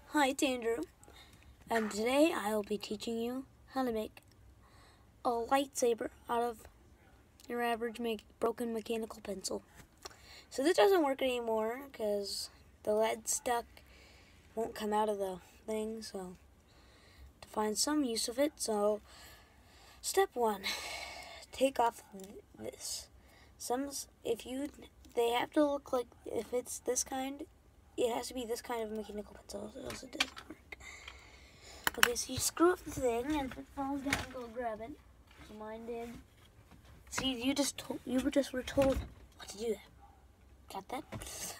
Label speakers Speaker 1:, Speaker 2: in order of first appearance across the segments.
Speaker 1: Hi, it's Andrew, and today I will be teaching you how to make a lightsaber out of your average broken mechanical pencil. So this doesn't work anymore because the lead stuck won't come out of the thing, so to find some use of it, so step one, take off this. They have to look like, if it's this kind, it has to be this kind of mechanical pencil, or else it doesn't work. Okay, so you screw up the thing, and if it falls down, go grab it. So mine did. See, you were told what to do that. Got that?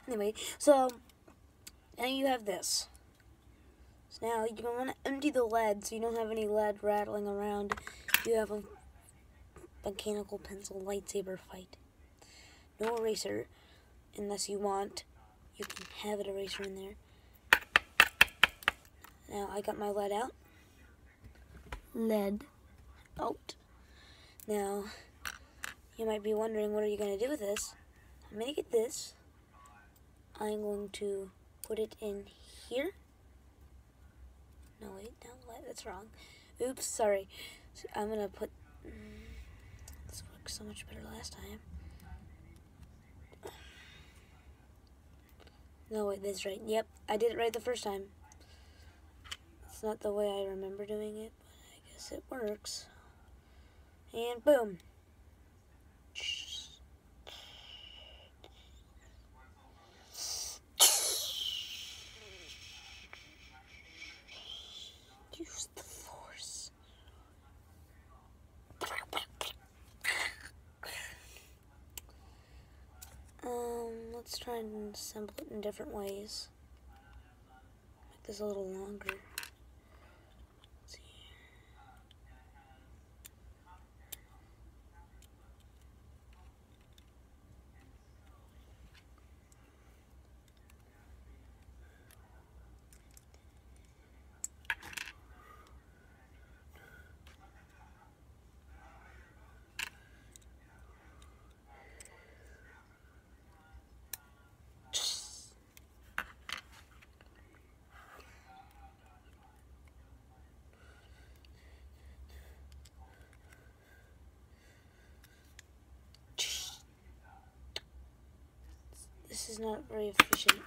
Speaker 1: Anyway, so now you have this. So now you're going to want to empty the lead, so you don't have any lead rattling around. You have a mechanical pencil lightsaber fight. No eraser, unless you want. You can have an eraser in there. Now I got my lead out. Lead out. Now, you might be wondering, what are you going to do with this? I'm going to get this. I'm going to put it in here. No, wait, no, that's wrong. Oops, sorry. So I'm going to put... this worked so much better last time. No, wait, that's right. Yep, I did it right the first time. It's not the way I remember doing it, but I guess it works. And boom. Use the force. Let's try and assemble it in different ways. Make this a little longer. Let's see. This is not very efficient.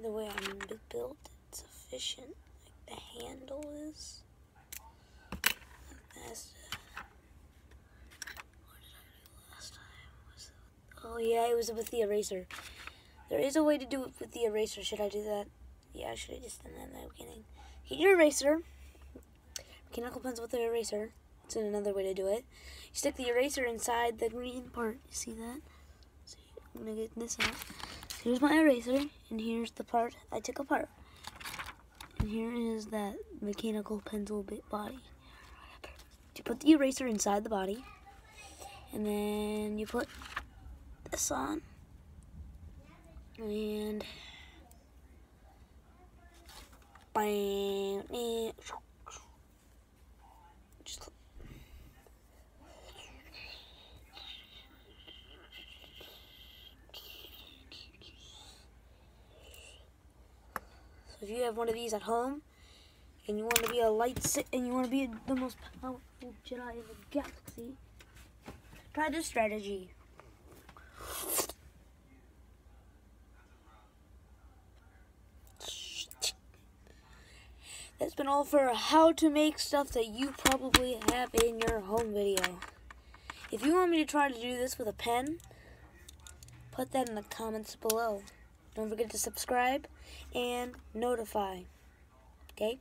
Speaker 1: The way I'm built, it's efficient. Like the handle is. What did I do last time? Oh yeah, it was with the eraser. There is a way to do it with the eraser. Should I do that? Yeah, I should have just done that in the beginning. Get your eraser. Mechanical pencil with the eraser. It's another way to do it. You stick the eraser inside the green part. You see that? See, I'm gonna get this out. Here's my eraser, and here's the part I took apart. And here is that mechanical pencil body. You put the eraser inside the body, and then you put this on, and bam, and just so if you have one of these at home, and you want to be the most powerful Jedi in the galaxy, try this strategy. That's been all for how to make stuff that you probably have in your home video. If you want me to try to do this with a pen, put that in the comments below. Don't forget to subscribe and notify. Okay?